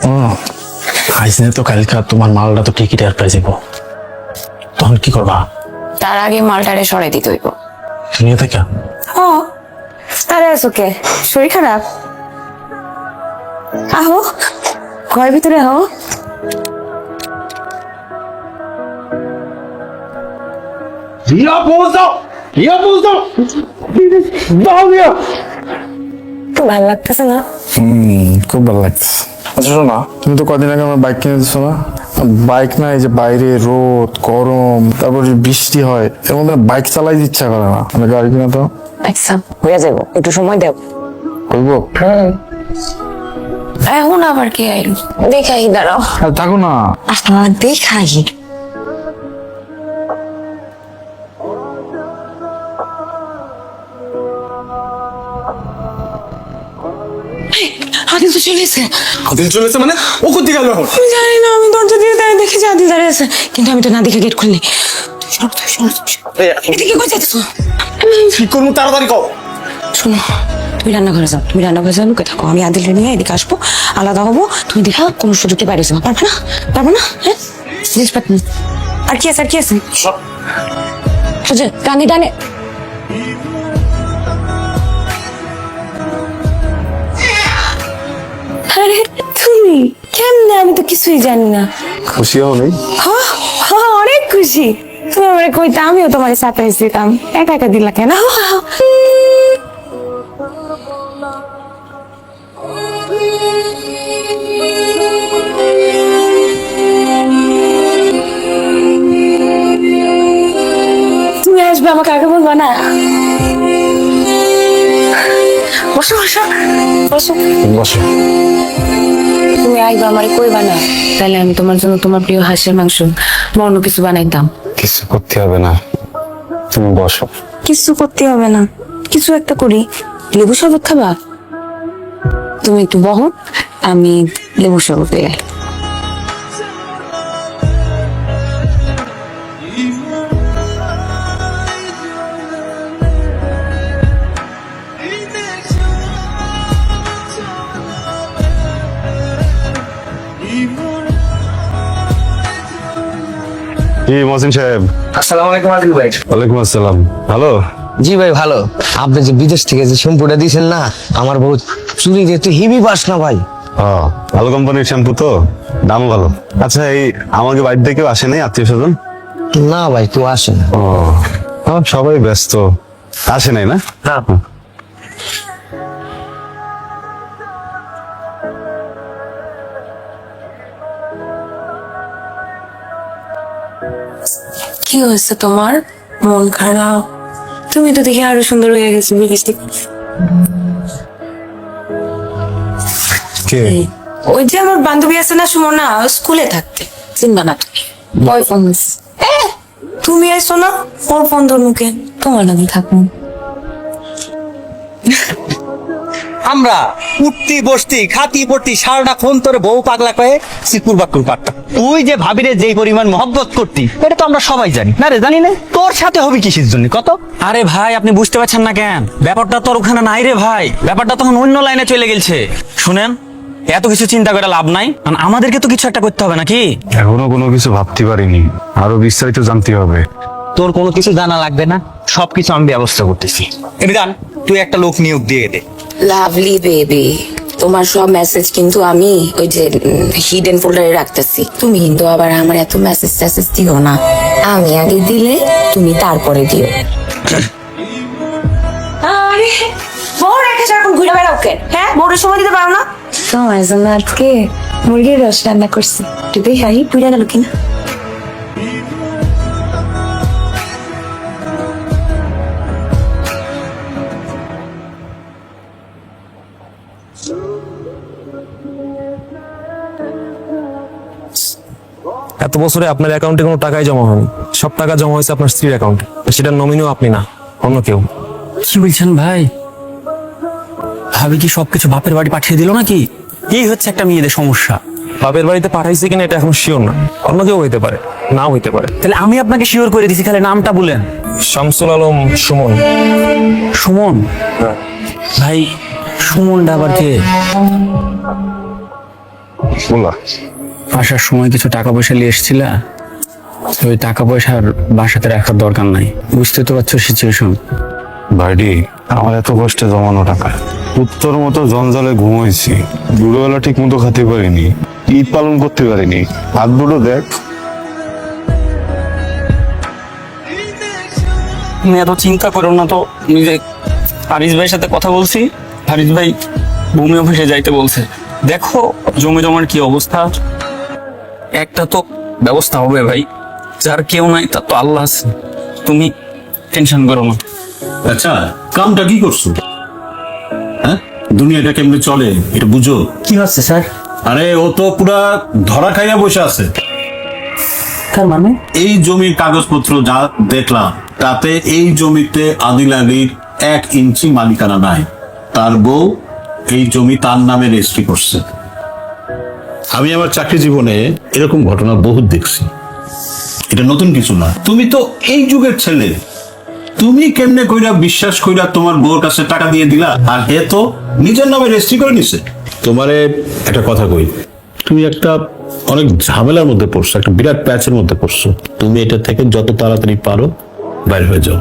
ও আইসনে তো কালকা তোমার মালটা তো টিকিট আর পাই যাবো, তখন কি করবা? তার আগে মালটারে সরাই দিতে হইব। নিয়ে থাকা ও আরে আছো কে? শরীর খারাপ? আহো ঘরের ভিতরে আহো। তো ভালো লাগতেছে না? খুব ভালো লাগছে। আচ্ছা শোনো, তুমি তো কদিন আগে আমার বাইক কিনে দিচ্ছ না? বাইক না, এই যে বাইরে রোদ গরম তারপর বৃষ্টি হয়, এর মধ্যে বাইক চালাই ইচ্ছা করে না। মানে গাড়ি কিনা তো আচ্ছা হয়ে যাবো, একটু সময় দেব। করবো। এখন আবার কি আইল? দেখাই দাঁড়াও। আর থাকো না। দেখাই। আদিল তো চলে এসে। আদিল চলেছে মানে? ও কোথায় গেল এখন? আমি জানি না, আমি দরজা দিয়ে দাঁড়িয়ে দেখেছি আদিল দাঁড়িয়ে আছে, কিন্তু আমি তো না দেখে গেট খুললি। এদিকে কই যাচ্ছো? কি করবো তাড়াতাড়ি কও। শোনো, তুমি রান্নাঘরে যাও, তুমি রান্নাঘরে যাও, লুকে থাকো। আমি আদিলকে নিয়ে এদিকে আসবো, আলাদা হবো। তুমি দেখা কোনো সুযোগে বাইরে যাও। পারবে না? পারবে না? হ্যাঁ জিনিসপত্র আর কি আছে? আর কি আছে? সোজা ডানে ডানে। আরে তুমি কেমনে? আমি তো কিছুই জানি না। খুশি হও নেই? হ্যাঁ হ্যাঁ অনেক খুশি। তুমি আমার কইতে আমিও তোমার সারপ্রাইজ দিতাম, একা একা দিলা কেন? তুমি আসবে, আমাকে আগে বলবা না? বসো বসো বসো। বসো। তুমি আইবা, আমারে কইবা না, তাহলে আমি তোমার জন্য তোমার প্রিয় হাঁসের মাংস বা অন্য কিছু বানাইতাম। কিছু করতে হবে না, তুমি বসো। কিছু করতে হবে না, কিছু একটা করি। লেবু শরবত খাবা? তুমি একটু বহো, আমি লেবু শরবত পেয়ে। কি মহসিন সাহেব? আসসালামু আলাইকুম আদিল ভাই। ওয়ালাইকুম আসসালাম। ভালো? জি ভাই ভালো। আপনি যে বিদেশ থেকে যে শ্যাম্পুটা দিয়েছেন না, আমার বহুত চুরি যেতে হিবি পাস না ভাই। ভালো কোম্পানির শ্যাম্পু তো, দামও ভালো। আচ্ছা, এই আমাকে বাড়ি থেকে আসে নাই আত্মীয় স্বজন? না ভাই কেউ আসে না। সবাই ব্যস্ত, আসে নাই না? না। কি হয়েছে তোমার? মন খারাপ? তুমি তো দেখে আরো সুন্দর হয়ে গেছো বিদেশ থেকে। কে? ওই যে আমার বান্ধবী আছে না সুমনা, স্কুলে থাকতে, চিনবা না তুমি? বয়ফ্রেন্ড। তুমি আইসো না, ওর ফোন ধরুকে তোমার লাগে থাকুন। আমরা উঠতি বসতি খাতি পড়তি সারাটা ফোন তোর বউ পাগলা কয়ে সিকুর বাকুর পারতাম। তুই যে ভাবিরে যেই পরিমাণ মহব্বত করতি এটা তো আমরা সবাই জানি না রে, জানি না? তোর সাথে হবে কিসের জন্য কত? আরে ভাই আপনি বুঝতে পারছেন না কেন? ব্যাপারটা তোর ওখানে নাই রে ভাই, ব্যাপারটা তখন অন্য লাইনে চলে গেছে। শুনেন, এত কিছু চিন্তা করে লাভ নাই, কারণ আমাদেরকে তো কিছু একটা করতে হবে নাকি? এখনো কোনো কিছু ভাবতে পারিনি, আরো বিস্তারিত জানতে হবে। তোর কোনো কিছু জানা লাগবে না, সবকিছু আমি ব্যবস্থা করতেছি। এমনি জান, তুই একটা লোক নিয়োগ দিয়ে দে। লাভলি বেবি, তোমার সব মেসেজ কিন্তু আমি ওই যে হিডেন ফোল্ডারে রাখতেছি। তুমি কিন্তু আবার আমার এত মেসেজ টেসেজ দিও না, আমি আগে দিলে তুমি তারপরে দিও। আরে বড় রেখে এখন ঘুরে বেড়াও কেন? হ্যাঁ বড় সময় দিতে পারো না? তোমার জন্য আজকে মুরগির রস রান্না করছি, একটু দেখাই ঘুরে গেল কিনা। এত বছরে আপনার অ্যাকাউন্টে কোনো টাকাই জমা হয়নি, সব টাকা জমা হয়েছে আপনার স্ত্রীর অ্যাকাউন্টে। সেটার নমিনিও আপনি না, অন্য কেউ। কি বলছেন ভাই? ভাবি কি সবকিছু বাপের বাড়ি পাঠিয়ে দিল নাকি? এই হচ্ছে একটা মেয়েদের সমস্যা। বাপের বাড়িতে পাঠাইছে কিনা এটা এখন শিওর না, অন্য কেউ হইতে পারে, নাও হইতে পারে। তাহলে আমি আপনাকে শিওর করে দিছি, খালি নামটা বলেন। শামসুল আলম সুমন। সুমন? ভাই সুমনটা আবার কে? বলা আসার সময় কিছু টাকা পয়সা নিয়ে এসেছিলা, ওই টাকা পয়সার বাসাতে রাখার দরকার নাই, বুঝতে তো পারছো সিচুয়েশন। ভাইডি, আমার এত কষ্টে জমানো টাকা, উত্তর মতো জঞ্জালে ঘুমাইছি, দুপুরবেলা ঠিক মতো খেতে পারিনি, ঈদ পালন করতে পারিনি, হাত দুটো দেখ। তুমি এত চিন্তা করো না তো, নিজে হারিস ভাইয়ের সাথে কথা বলছি, হারিস ভাই ভূমি অফিসে যাইতে বলছে। দেখো জমি জমার কি অবস্থা, একটা তো ব্যবস্থা হবে ভাই, যার কেউ নাই তার তো আল্লাহ আছে, তুমি টেনশন করো না। আচ্ছা, কামটা কি করছো? হ্যাঁ, দুনিয়াটা কেমনে চলে এটা বুঝো। কি হচ্ছে স্যার? আরে ও তো পুরা ধরা খাইয়া বসে আছে। তার মানে এই জমির কাগজপত্র যা দেখলাম তাতে এই জমিতে আদিল আলীর 1 ইঞ্চি মালিকানা নাই। তার বউ এই জমি তার নামে রেজিস্ট্রি করছে। আমি আমার চাকরি জীবনে এরকম ঘটনা বহুত দেখছি, এটা নতুন কিছু না। তুমি তো এই যুগের ছেলে, তুমি কেমনে কইরা বিশ্বাস কইরা তোমার বউর কাছে টাকা দিয়ে দিলা, আর এ তো নিজের নামে রেজিস্ট্রি করে নিছে। তোমারে একটা কথা কই, তুমি একটা অনেক ঝামেলার মধ্যে পড়ছো, একটা বিরাট প্যাচের মধ্যে পড়ছো। তুমি এটা থেকে যত তাড়াতাড়ি পারো বাইরে হয়ে যাও।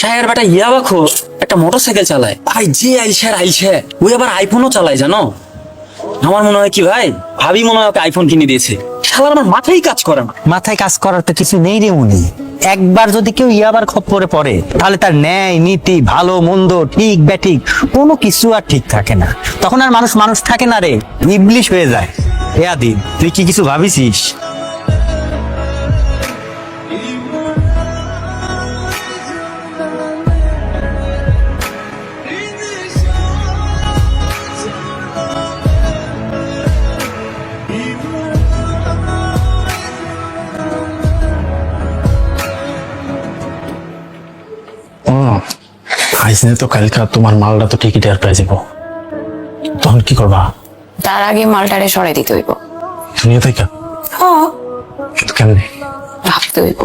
শাহের বেটা ইয়াবা খোর একটা মোটরসাইকেল চালায় ভাই, যে আইলছে ওই আবার আইফোনও চালায় জানো। আমার মনে হয় কি ভাই, ভাবি মনে হয় ওকে আইফোন কিনে দিয়েছে। শালার আমার মাথায় কাজ করে না। মাথায় কাজ করার তো কিছু নেই রে উনি। একবার যদি কেউ ইয়াবার খপ্পরে পড়ে তাহলে তার ন্যায় নীতি, ভালো মন্দ, ঠিক ব্যাঠিক কোনো কিছু আর ঠিক থাকে না। তখন আর মানুষ থাকে না রে, ইবলিশ হয়ে যায়। এ আদি, তুই কি কিছু ভাবিছিস? আইসিনে তো কালকে তোমার মালটা তো ঠিকই টের পেয়ে যাবো, তখন কি করবা? তার আগে মালটারে সরাই দিতে হইব। দুনিয়া থেকে হ্যাঁ, কেমনে? ভাবতে হইব।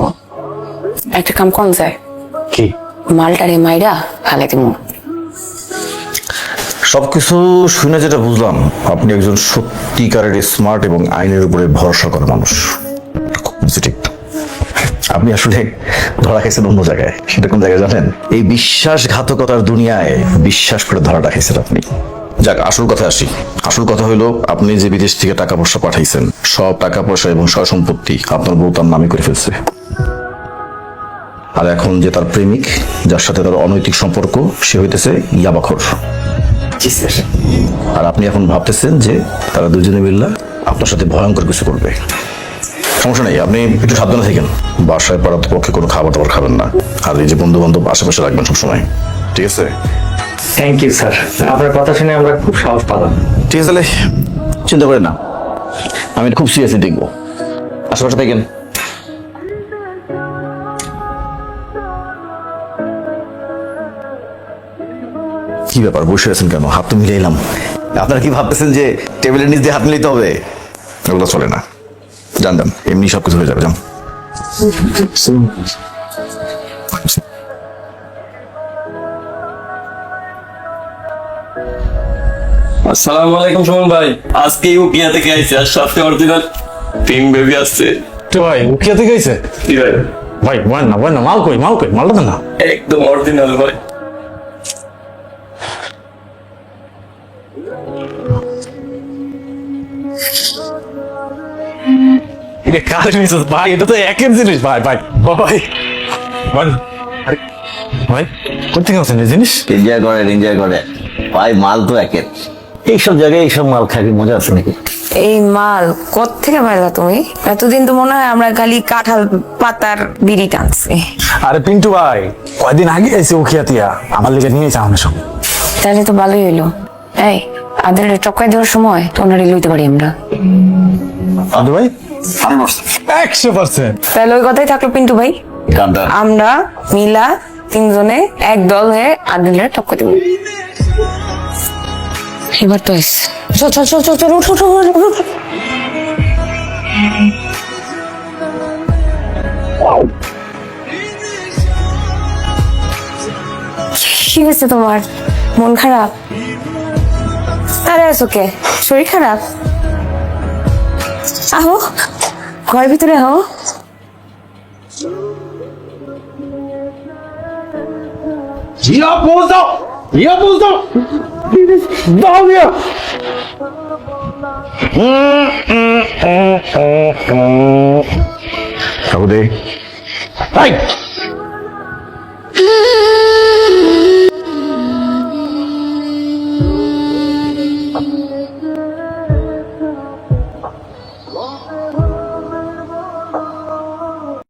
একটা কাম কোন যায়, কি? মালটারে মাইরা ফেলে দিব। সবকিছু শুনে যেটা বুঝলাম, আপনি একজন সত্যিকারের স্মার্ট এবং আইনের উপরে ভরসা করা মানুষ। খুব পজিটিভ। আপনি আসলে ধরা খাইছেন অন্য জায়গায়। সেটা কোন জায়গায় জানেন? এই বিশ্বাসঘাতকতার দুনিয়ায় বিশ্বাস করে ধরাটা খাইছেন আপনি। যাক, আসল কথা আসি। আসল কথা হলো, আপনি যে বিদেশ থেকে টাকা পয়সা পাঠাইছেন, সব টাকা পয়সা এবং সয় সম্পত্তি আপনার বউ তার নামে করে ফেলছে। আর এখন যে তার প্রেমিক, যার সাথে তার অনৈতিক সম্পর্ক, সে হইতেছে ইয়াবাখোর। আর আপনি এখন ভাবতেছেন যে তারা দুজনে মিল্লা আপনার সাথে ভয়ঙ্কর কিছু করবে। সমস্যা নেই, আপনি একটু সাবধানে থাকেন। বাসায় পাড়ার পক্ষে কোনো খাবার দাবার খাবেন না, আর এই যে বন্ধু বান্ধব আশেপাশে রাখবেন সবসময়, ঠিক আছে? থ্যাংক ইউ স্যার, আপনার কথা শুনে আমরা খুব সাহস পেলাম। ঠিক আছে, তাহলে চিন্তা করেন না, আমি এটা খুব সিরিয়াসলি দেখবো। আশেপাশে থাকেন। কি ব্যাপার, বসে আছেন কেন? হাত তো মিলাইলাম। আপনারা কি ভাবতেছেন যে টেবিলের নিচ দিয়ে হাত মিলাইতে হবে? এগুলো চলে না, জান জান, এমনি সবকিছু হয়ে যাবে। যান। আসসালামু আলাইকুম সুমন ভাই, আজকে উকিয়া থেকে আইছে, আর সাথে অরিজিনাল পিং বেবি আসছে। তো ভাই উকিয়া থেকে গেছে কি ভাই? ভাই, বল না, মাল কই মালটা দেন না। একদম অরিজিনাল ভাই। ভাই এটা তো একের জিনিস। ভাই ভাই ভাই ভাই ভাই কোথেকে আছেন এই জিনিস? এনজয় করে ভাই, মাল তো একের। এইসব জায়গায় এইসব মাল খাবি, মজা আছে নাকি? এই মাল কোত্থেকে পাইলা তুমি? এতদিন তো মনে হয় আমরা খালি কাঁঠাল পাতার বিড়ি টানছি। আরে পিন্টু ভাই, কয়দিন আগে এসে উখিয়াতিয়া আমার লিগে নিয়ে যাও না সব। তাহলে তো ভালোই হইলো। এই আদের টপকাই দেওয়ার সময় তো ওনারে লইতে পারি আমরা। আদু ভাই 100%। তাহলে ওই কথাই থাকলো পিন্টু ভাই, আমরা মিলা তিনজনে এক দল হয়ে আদিলের টপকা দেব। এবার তো চল চল চল চল চল উঠ উঠ উঠ, উঠ। কি হয়েছে তোমার? মন খারাপ? আরে ওকে, শরীর খারাপ? আহো, ঘরের ভিতরে আহো। ঠাকুর